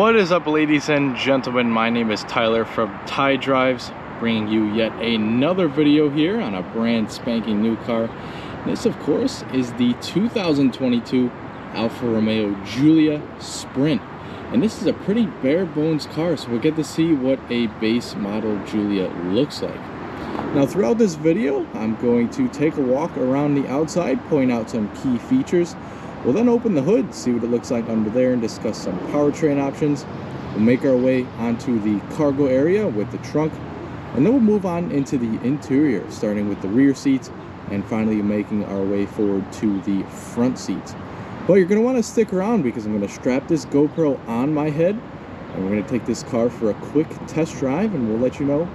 What is up, ladies and gentlemen? My name is Tyler from POV Drives, bringing you yet another video here on a brand spanking new car. This, of course, is the 2022 Alfa Romeo Giulia Sprint. And this is a pretty bare bones car, so we'll get to see what a base model Giulia looks like. Now, throughout this video, I'm going to take a walk around the outside, point out some key features. We'll then open the hood, see what it looks like under there, and discuss some powertrain options. We'll make our way onto the cargo area with the trunk, and then we'll move on into the interior, starting with the rear seats, and finally making our way forward to the front seats. But you're going to want to stick around because I'm going to strap this GoPro on my head, and we're going to take this car for a quick test drive, and we'll let you know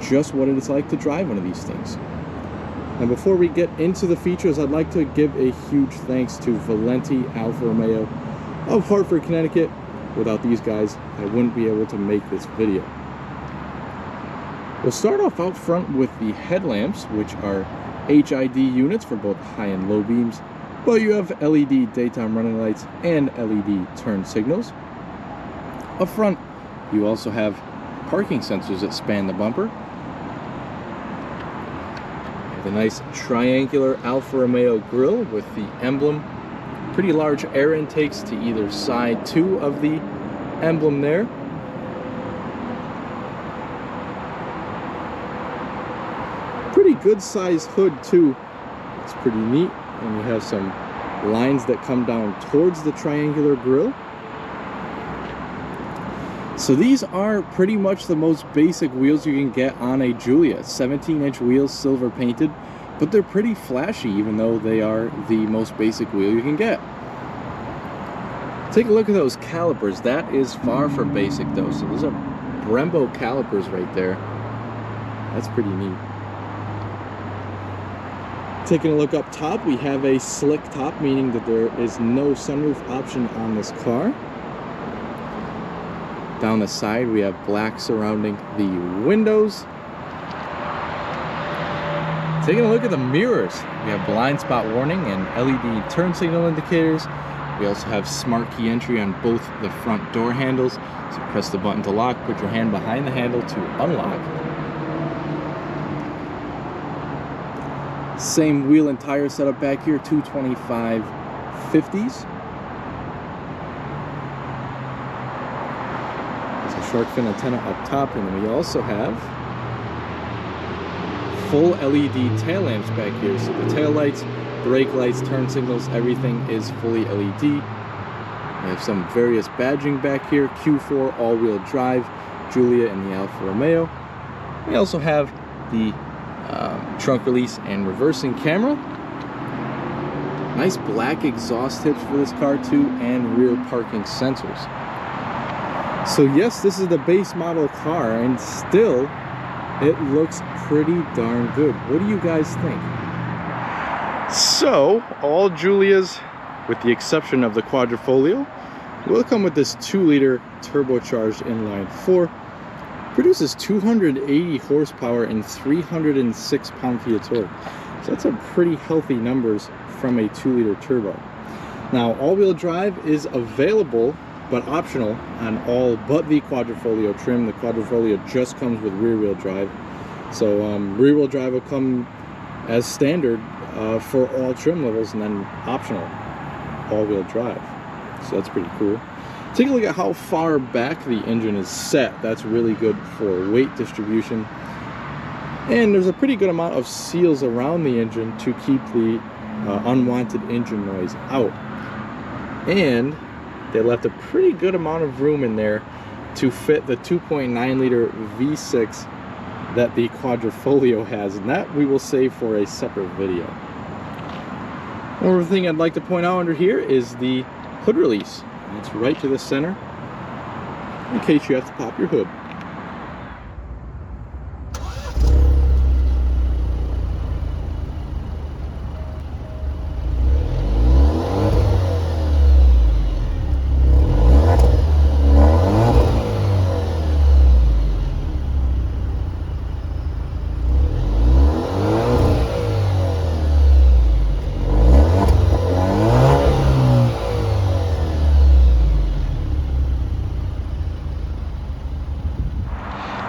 just what it is like to drive one of these things. And before we get into the features, I'd like to give a huge thanks to Valenti Alfa Romeo of Hartford, Connecticut. Without these guys, I wouldn't be able to make this video. We'll start off out front with the headlamps, which are HID units for both high and low beams, but you have LED daytime running lights and LED turn signals. Up front, you also have parking sensors that span the bumper. The nice triangular Alfa Romeo grille with the emblem. Pretty large air intakes to either side too of the emblem there. Pretty good sized hood too. It's pretty neat, and you have some lines that come down towards the triangular grille. So these are pretty much the most basic wheels you can get on a Giulia. 17-inch wheels, silver painted, but they're pretty flashy even though they are the most basic wheel you can get. Take a look at those calipers. That is far from basic though. So those are Brembo calipers right there. That's pretty neat. Taking a look up top, we have a slick top, meaning that there is no sunroof option on this car. Down the side, we have black surrounding the windows. Taking a look at the mirrors, we have blind spot warning and LED turn signal indicators. We also have smart key entry on both the front door handles. So press the button to lock, put your hand behind the handle to unlock. Same wheel and tire setup back here, 225 50s. Shark fin antenna up top, and then we also have full LED tail lamps back here. So the tail lights, brake lights, turn signals, everything is fully LED. We have some various badging back here, Q4 all-wheel drive, Giulia and the Alfa Romeo. We also have the trunk release and reversing camera. Nice black exhaust tips for this car too, and rear parking sensors. So yes, this is the base model car, and still it looks pretty darn good. What do you guys think? So all Giulias, with the exception of the Quadrifoglio, will come with this 2-liter turbocharged inline 4. Produces 280 horsepower and 306 pound-feet of torque. So that's a pretty healthy numbers from a 2-liter turbo. Now, all-wheel drive is available but optional on all but the Quadrifoglio trim. The Quadrifoglio just comes with rear-wheel drive. So rear-wheel drive will come as standard for all trim levels, and then optional all-wheel drive. So that's pretty cool. Take a look at how far back the engine is set. That's really good for weight distribution. And there's a pretty good amount of seals around the engine to keep the unwanted engine noise out. And they left a pretty good amount of room in there to fit the 2.9-liter V6 that the Quadrifoglio has, and that we will save for a separate video. One other thing I'd like to point out under here is the hood release. It's right to the center in case you have to pop your hood.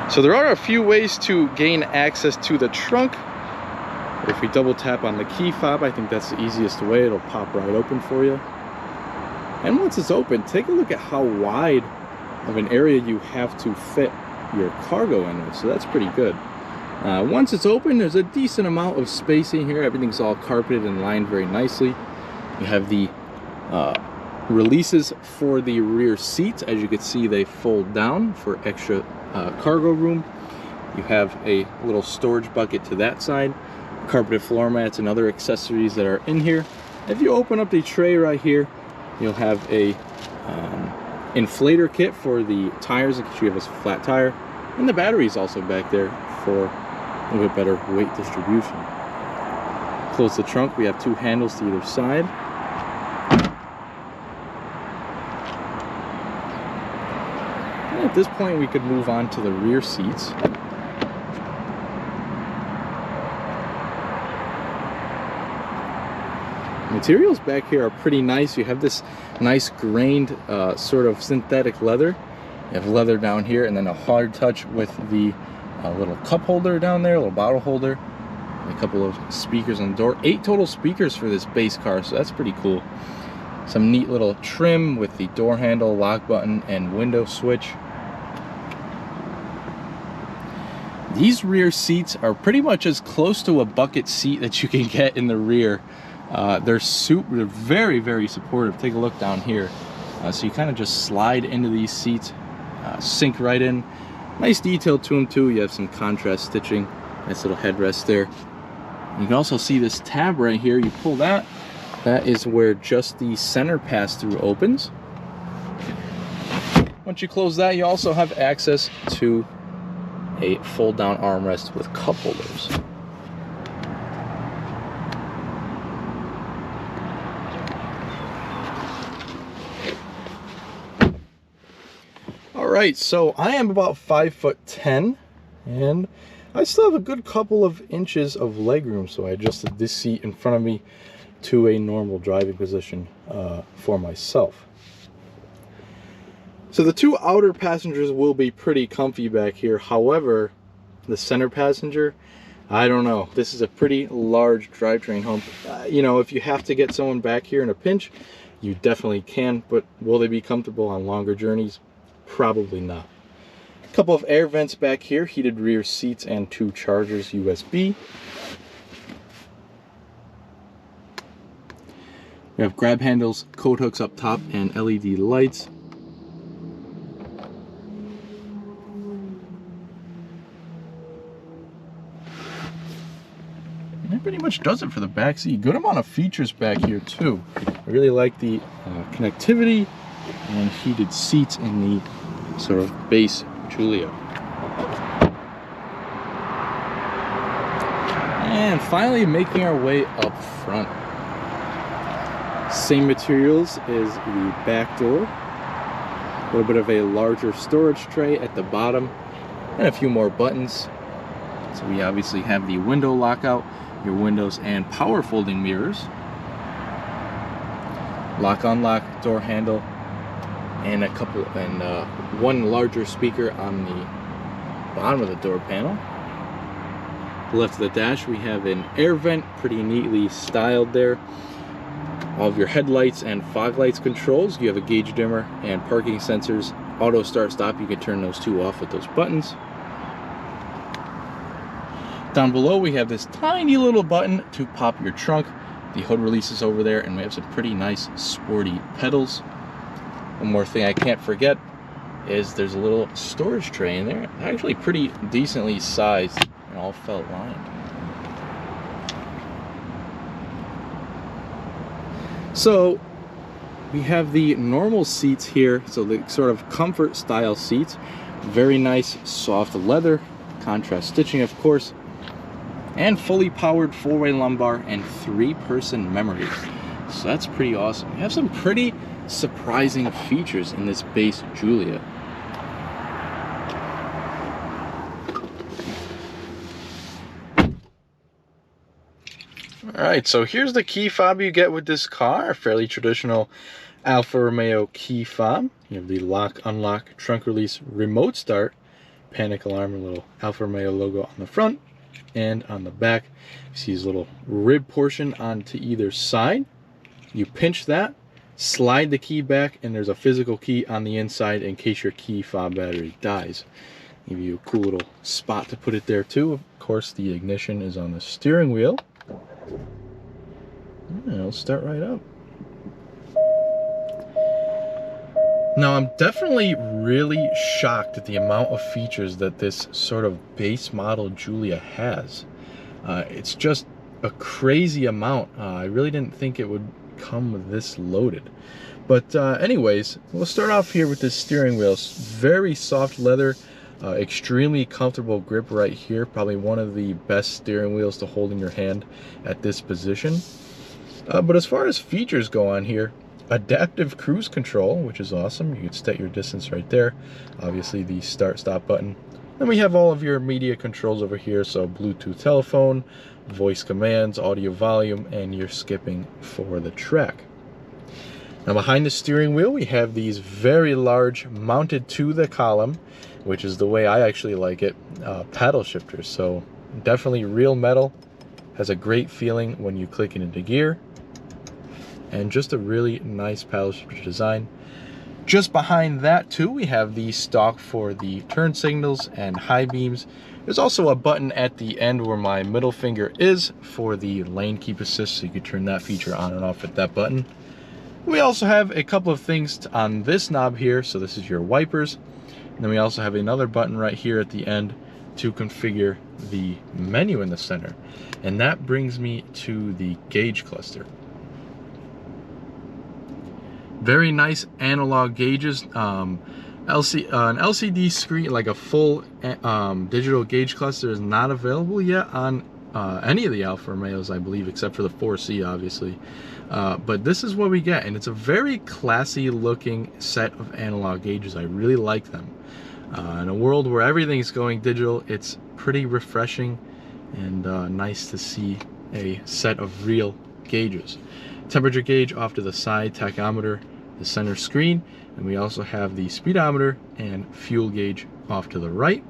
So there are a few ways to gain access to the trunk. If we double tap on the key fob, I think that's the easiest way. It'll pop right open for you. And once it's open, take a look at how wide of an area you have to fit your cargo in there. So that's pretty good. Once it's open, there's a decent amount of space in here. Everything's all carpeted and lined very nicely. You have the releases for the rear seats. As you can see, they fold down for extra cargo room. You have a little storage bucket to that side, carpeted floor mats and other accessories that are in here. If you open up the tray right here, you'll have a inflator kit for the tires in case you have a flat tire, and the battery is also back there for a little bit better weight distribution. Close the trunk. We have two handles to either side. And at this point, we could move on to the rear seats. Materials back here are pretty nice. You have this nice grained sort of synthetic leather. You have leather down here, and then a hard touch with the little cup holder down there, a little bottle holder, and a couple of speakers on the door. 8 total speakers for this base car, so that's pretty cool. Some neat little trim with the door handle, lock button, and window switch. These rear seats are pretty much as close to a bucket seat that you can get in the rear. They're very, very supportive. Take a look down here. So you kind of just slide into these seats, sink right in. Nice detail to them too. You have some contrast stitching. Nice little headrest there. You can also see this tab right here. You pull that. That is where just the center pass-through opens. Once you close that, you also have access to a fold-down armrest with cup holders. Alright, so I am about 5'10", and I still have a good couple of inches of legroom, so I adjusted this seat in front of me to a normal driving position for myself. So the two outer passengers will be pretty comfy back here. However, the center passenger, I don't know. This is a pretty large drivetrain home. You know, if you have to get someone back here in a pinch, you definitely can, but will they be comfortable on longer journeys? Probably not. A couple of air vents back here, heated rear seats, and 2 chargers USB. We have grab handles, coat hooks up top, and LED lights. And that pretty much does it for the back seat. Good amount of features back here too. I really like the connectivity and heated seats in the sort of base Giulia. And finally making our way up front. Same materials as the back door. A little bit of a larger storage tray at the bottom and a few more buttons. So we obviously have the window lockout, your windows and power folding mirrors. Lock unlock door handle, and one larger speaker on the bottom of the door panel. To the left of the dash, we have an air vent, pretty neatly styled there. All of your headlights and fog lights controls. You have a gauge dimmer and parking sensors. Auto start stop, you can turn those two off with those buttons. Down below, we have this tiny little button to pop your trunk. The hood releases over there, and we have some pretty nice sporty pedals. One more thing I can't forget is there's a little storage tray in there, actually pretty decently sized and all felt lined. So we have the normal seats here, so the sort of comfort style seats. Very nice soft leather, contrast stitching of course, and fully powered 4-way lumbar and 3-person memory. So that's pretty awesome. We have some pretty surprising features in this base Giulia. Alright, so here's the key fob you get with this car. A fairly traditional Alfa Romeo key fob. You have the lock, unlock, trunk release, remote start, panic alarm and little Alfa Romeo logo on the front and on the back. You see his little rib portion onto either side. You pinch that, slide the key back, and there's a physical key on the inside in case your key fob battery dies. Give you a cool little spot to put it there too. Of course, the ignition is on the steering wheel. And it'll start right up. Now, I'm definitely really shocked at the amount of features that this sort of base model Giulia has. It's just a crazy amount. I really didn't think it would come this loaded. But anyways, we'll start off here with this steering wheel. Very soft leather, extremely comfortable grip right here. Probably one of the best steering wheels to hold in your hand at this position. But as far as features go on here, adaptive cruise control, which is awesome. You can set your distance right there. Obviously the start stop button. Then we have all of your media controls over here. So Bluetooth telephone, voice commands, audio volume, and your skipping for the track. Now behind the steering wheel, we have these very large mounted to the column, which is the way I actually like it, paddle shifters. So definitely real metal, has a great feeling when you click it into gear. And just a really nice paddle shifter design. Just behind that too, we have the stalk for the turn signals and high beams. There's also a button at the end where my middle finger is for the lane keep assist, so you can turn that feature on and off with that button. We also have a couple of things on this knob here, so this is your wipers. And then we also have another button right here at the end to configure the menu in the center. And that brings me to the gauge cluster. Very nice analog gauges. An LCD screen, like a full digital gauge cluster, is not available yet on any of the Alfa Romeos, I believe, except for the 4C, obviously. But this is what we get, and it's a very classy looking set of analog gauges. I really like them. In a world where everything's going digital, it's pretty refreshing and nice to see a set of real gauges. Temperature gauge off to the side, tachometer, the center screen, and we also have the speedometer and fuel gauge off to the right.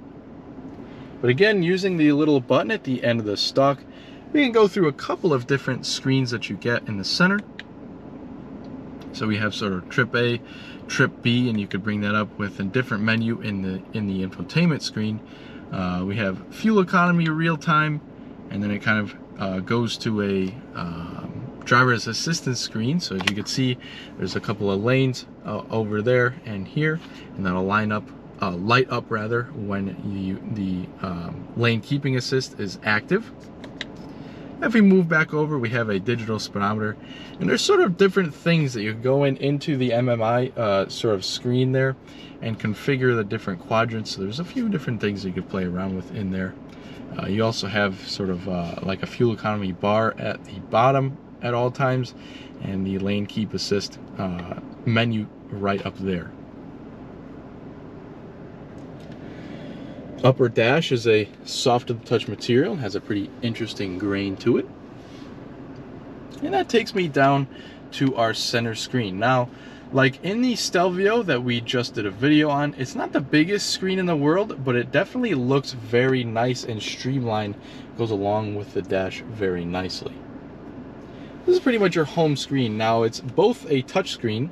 But again, using the little button at the end of the stalk, we can go through a couple of different screens that you get in the center. So we have sort of trip A, trip B, and you could bring that up with a different menu in the infotainment screen. We have fuel economy real time, and then it kind of goes to a driver's assistance screen. So as you can see, there's a couple of lanes over there and here, and that'll light up rather when the lane keeping assist is active. If we move back over, we have a digital speedometer, and there's sort of different things that you go into the MMI sort of screen there and configure the different quadrants. So there's a few different things you could play around with in there. You also have sort of like a fuel economy bar at the bottom at all times, and the lane keep assist menu right up there. Upper dash is a soft to the touch material and has a pretty interesting grain to it. And that takes me down to our center screen. Now, like in the Stelvio that we just did a video on, it's not the biggest screen in the world, but it definitely looks very nice and streamlined, goes along with the dash very nicely. This is pretty much your home screen. Now, it's both a touch screen,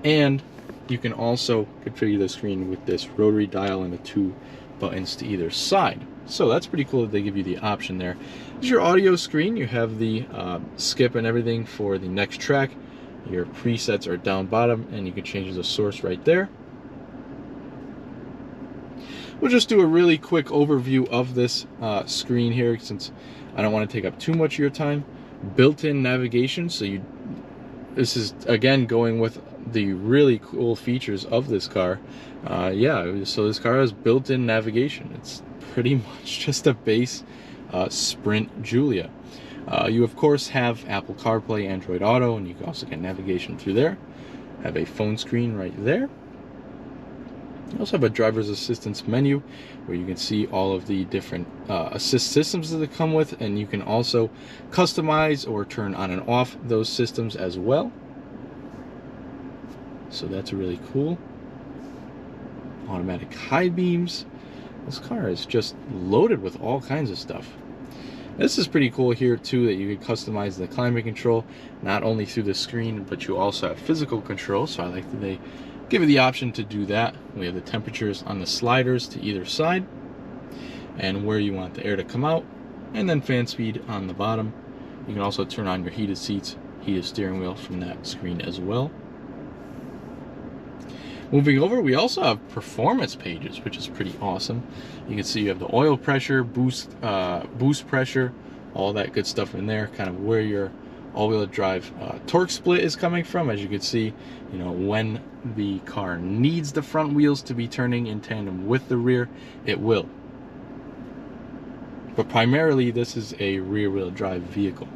and you can also configure the screen with this rotary dial and the 2 buttons to either side. So that's pretty cool that they give you the option there. This is your audio screen. You have the skip and everything for the next track. Your presets are down bottom, and you can change the source right there. We'll just do a really quick overview of this screen here, since I don't want to take up too much of your time. Built-in navigation, so this is again going with the really cool features of this car. Yeah, so this car has built-in navigation. It's pretty much just a base Sprint Giulia. You of course have Apple CarPlay, Android Auto, and you can also get navigation through there. Have a phone screen right there. You also have a driver's assistance menu where you can see all of the different assist systems that they come with, and you can also customize or turn on and off those systems as well. So that's really cool. Automatic high beams. This car is just loaded with all kinds of stuff. This is pretty cool here too, that you can customize the climate control, not only through the screen, but you also have physical control. So I like that they give you the option to do that. We have the temperatures on the sliders to either side, and where you want the air to come out, and then fan speed on the bottom. You can also turn on your heated seats, heated steering wheel from that screen as well. Moving over, we also have performance pages, which is pretty awesome. You can see you have the oil pressure, boost pressure, all that good stuff in there, kind of where your all-wheel drive torque split is coming from. As you can see, you know, when the car needs the front wheels to be turning in tandem with the rear, it will. But primarily, this is a rear-wheel drive vehicle.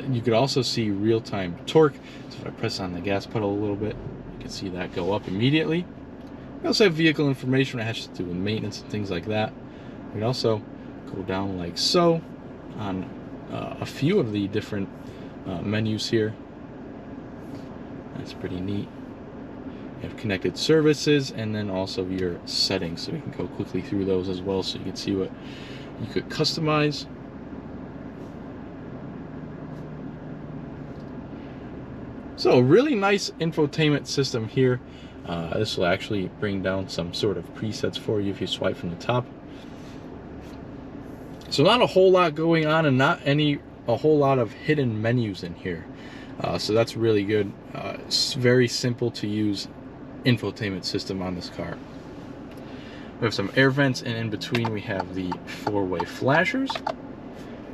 You could also see real-time torque. So if I press on the gas pedal a little bit, you can see that go up immediately. We also have vehicle information that has to do with maintenance and things like that. We can also go down like so on a few of the different menus here. That's pretty neat. You have connected services, and then also your settings, so we can go quickly through those as well, so you can see what you could customize. So a really nice infotainment system here. This will actually bring down some sort of presets for you if you swipe from the top. So not a whole lot going on, and not a whole lot of hidden menus in here. So that's really good. It's very simple to use infotainment system on this car. We have some air vents, and in between we have the four-way flashers.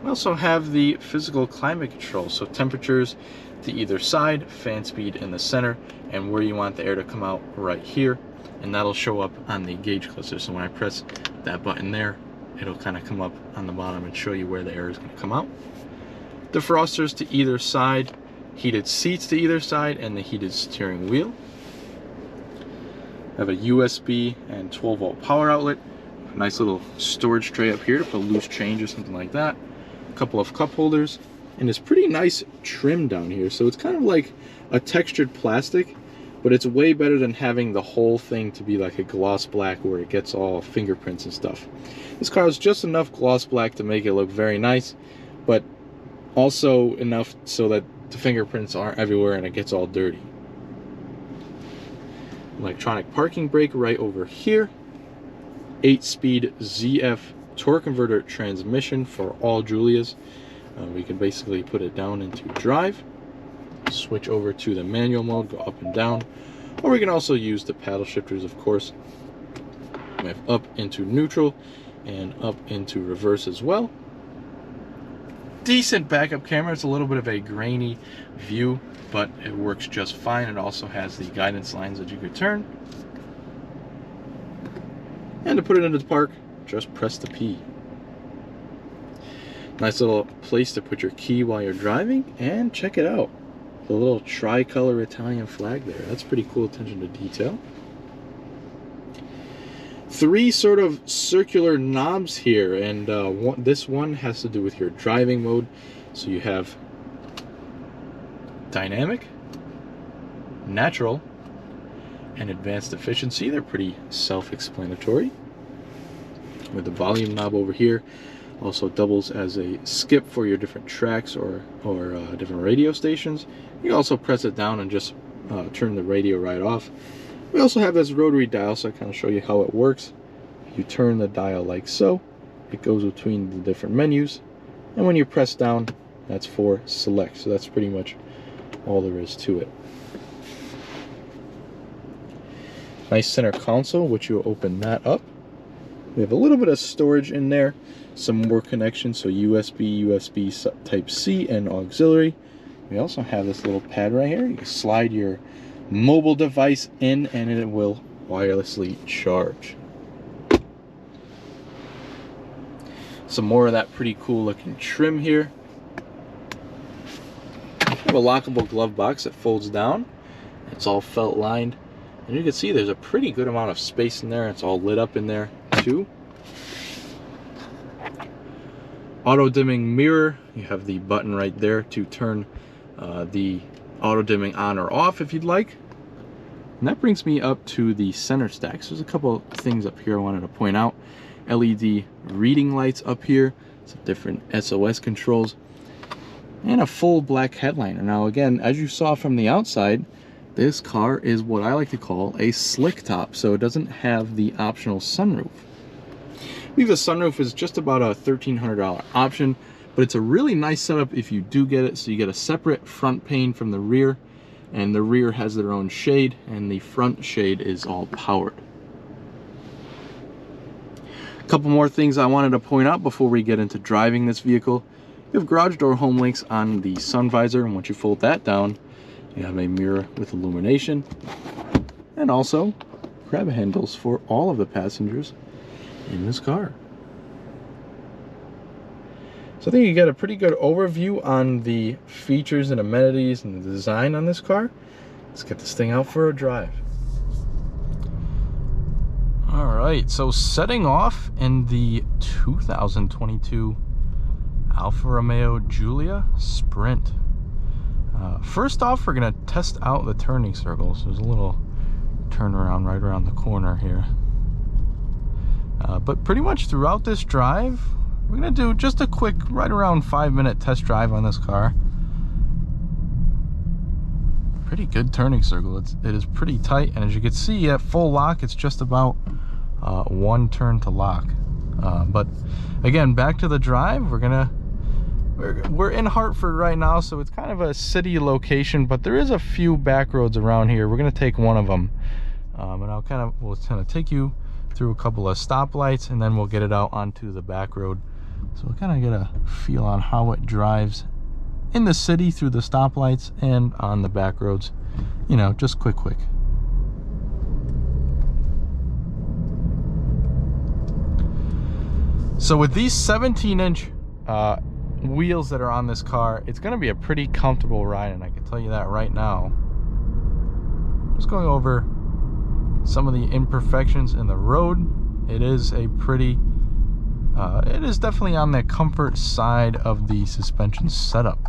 We also have the physical climate control, so temperatures to either side, fan speed in the center, and where you want the air to come out right here, and that'll show up on the gauge cluster. So when I press that button there, it'll kind of come up on the bottom and show you where the air is going to come out. Defrosters to either side, heated seats to either side, and the heated steering wheel. I have a USB and 12-volt power outlet. A nice little storage tray up here to put loose change or something like that. A couple of cup holders, and it's pretty nice trim down here. So it's kind of like a textured plastic, but it's way better than having the whole thing to be like a gloss black where it gets all fingerprints and stuff. This car is just enough gloss black to make it look very nice, but also enough so that the fingerprints aren't everywhere and it gets all dirty. Electronic parking brake right over here. 8-speed ZF torque converter transmission for all Giulias. We can basically put it down into drive, switch over to the manual mode, go up and down, or we can also use the paddle shifters, of course. We have up into neutral and up into reverse as well. Decent backup camera. It's a little bit of a grainy view, but it works just fine. It also has the guidance lines that you could turn. And to put it into the park, just press the P. Nice little place to put your key while you're driving, and check it out. The little tricolor Italian flag there. That's pretty cool attention to detail. 3 sort of circular knobs here, and this one has to do with your driving mode. So you have dynamic, natural, and advanced efficiency. They're pretty self-explanatory. With the volume knob over here, also doubles as a skip for your different tracks or different radio stations. You can also press it down and just turn the radio right off. We also have this rotary dial, so I kind of show you how it works. You turn the dial like so, it goes between the different menus, and when you press down, that's for select. So that's pretty much all there is to it. Nice center console, which you open that up. We have a little bit of storage in there, some more connections, so USB Type-C, and auxiliary. We also have this little pad right here. You can slide your mobile device in, and it will wirelessly charge. Some more of that pretty cool looking trim here. We have a lockable glove box that folds down. It's all felt lined, and you can see there's a pretty good amount of space in there. It's all lit up in there too. Auto dimming mirror. You have the button right there to turn the auto dimming on or off if you'd like. And that brings me up to the center stacks. There's a couple things up here I wanted to point out. LED reading lights up here, some different SOS controls, and a full black headliner. Now again, as you saw from the outside, this car is what I like to call a slick top, so it doesn't have the optional sunroof. I believe the sunroof is just about a $1,300 option, but it's a really nice setup if you do get it. So you get a separate front pane from the rear, and the rear has their own shade, and the front shade is all powered. A couple more things I wanted to point out before we get into driving this vehicle. You have garage door home links on the sun visor, and once you fold that down, you have a mirror with illumination, and also grab handles for all of the passengers in this car. So I think you get a pretty good overview on the features and amenities and the design on this car. Let's get this thing out for a drive. All right, so setting off in the 2022 Alfa Romeo Giulia Sprint. First off, we're gonna test out the turning circles. There's a little turnaround right around the corner here. But pretty much throughout this drive, we're gonna do just a quick, right around 5-minute test drive on this car. Pretty good turning circle. It is pretty tight, and as you can see at full lock, it's just about one turn to lock. But again, back to the drive. We're in Hartford right now, so it's kind of a city location, but there is a few back roads around here. We're gonna take one of them, and we'll kind of take you through a couple of stoplights, and then we'll get it out onto the back road. So we'll kind of get a feel on how it drives in the city through the stoplights and on the back roads. You know, just quick. So with these 17-inch wheels that are on this car, it's going to be a pretty comfortable ride, and I can tell you that right now. Just going over some of the imperfections in the road. It is a pretty it is definitely on the comfort side of the suspension setup.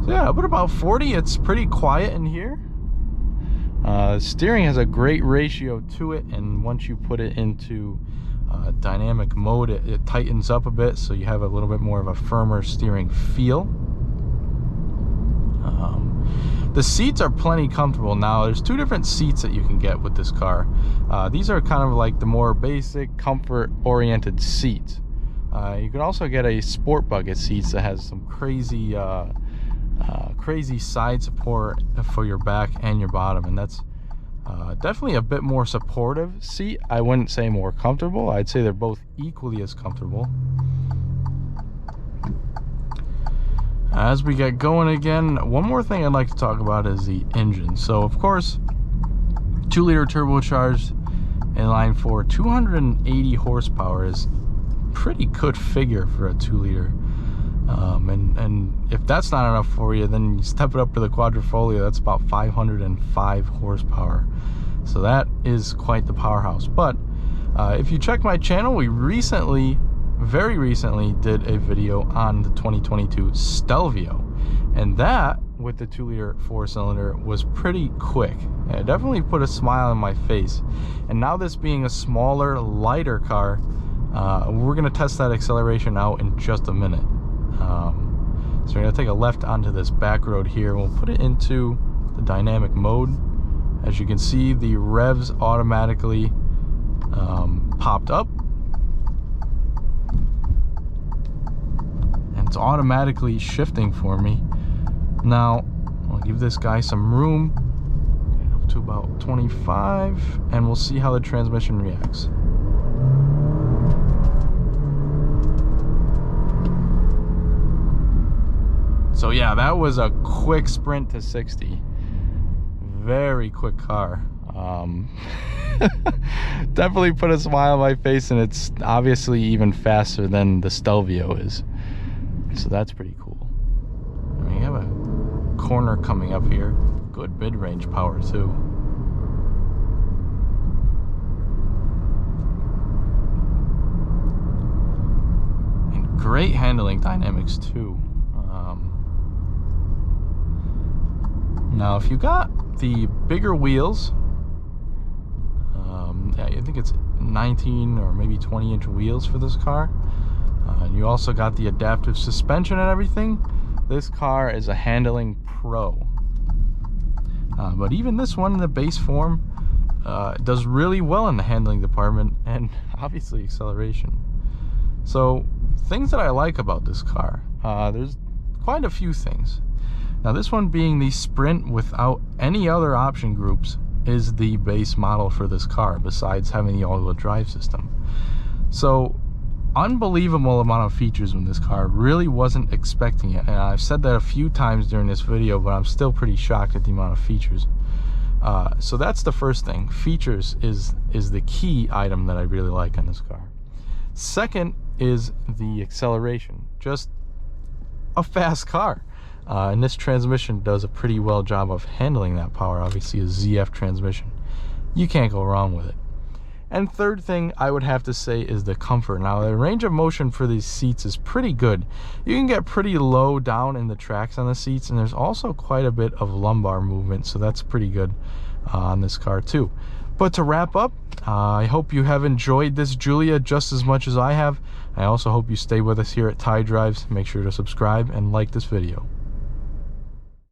So yeah, but about 40, it's pretty quiet in here. Steering has a great ratio to it, and once you put it into dynamic mode, it tightens up a bit, so you have a little bit more of a firmer steering feel. The seats are plenty comfortable. Now there's two different seats that you can get with this car. These are kind of like the more basic comfort oriented seats. You can also get a sport bucket seats that has some crazy side support for your back and your bottom, and that's definitely a bit more supportive seat. I wouldn't say more comfortable. I'd say they're both equally as comfortable. As we get going again, one more thing I'd like to talk about is the engine. So of course, 2-liter turbocharged inline 4, 280 horsepower is pretty good figure for a 2-liter. And if that's not enough for you, then you step it up to the Quadrifoglio. That's about 505 horsepower. So that is quite the powerhouse. But if you check my channel, we very recently did a video on the 2022 Stelvio, and that with the 2-liter 4-cylinder was pretty quick. It definitely put a smile on my face. And now this being a smaller, lighter car, we're going to test that acceleration out in just a minute. So we're going to take a left onto this back road here. We'll put it into the dynamic mode. As you can see, the revs automatically popped up, and it's automatically shifting for me. Now I'll give this guy some room, get up to about 25, and we'll see how the transmission reacts. So yeah, that was a quick sprint to 60. Very quick car. Definitely put a smile on my face, and it's obviously even faster than the Stelvio is. So that's pretty cool. I mean, you have a corner coming up here. good mid-range power too. And great handling dynamics too. Now if you got the bigger wheels, yeah, I think it's 19 or maybe 20-inch wheels for this car, and you also got the adaptive suspension and everything, this car is a handling pro. But even this one in the base form does really well in the handling department and obviously acceleration. So things that I like about this car, there's quite a few things. Now this one being the Sprint without any other option groups is the base model for this car besides having the all-wheel drive system. So unbelievable amount of features in this car. Really wasn't expecting it, and I've said that a few times during this video, but I'm still pretty shocked at the amount of features. So that's the first thing. Features is the key item that I really like on this car. Second is the acceleration. Just a fast car. And this transmission does a pretty well job of handling that power. Obviously a ZF transmission, you can't go wrong with it. And third thing I would have to say is the comfort. Now the range of motion for these seats is pretty good. You can get pretty low down in the tracks on the seats, and there's also quite a bit of lumbar movement, so that's pretty good on this car too. But to wrap up, I hope you have enjoyed this Giulia just as much as I have. I also hope you stay with us here at Tide Drives. Make sure to subscribe and like this video.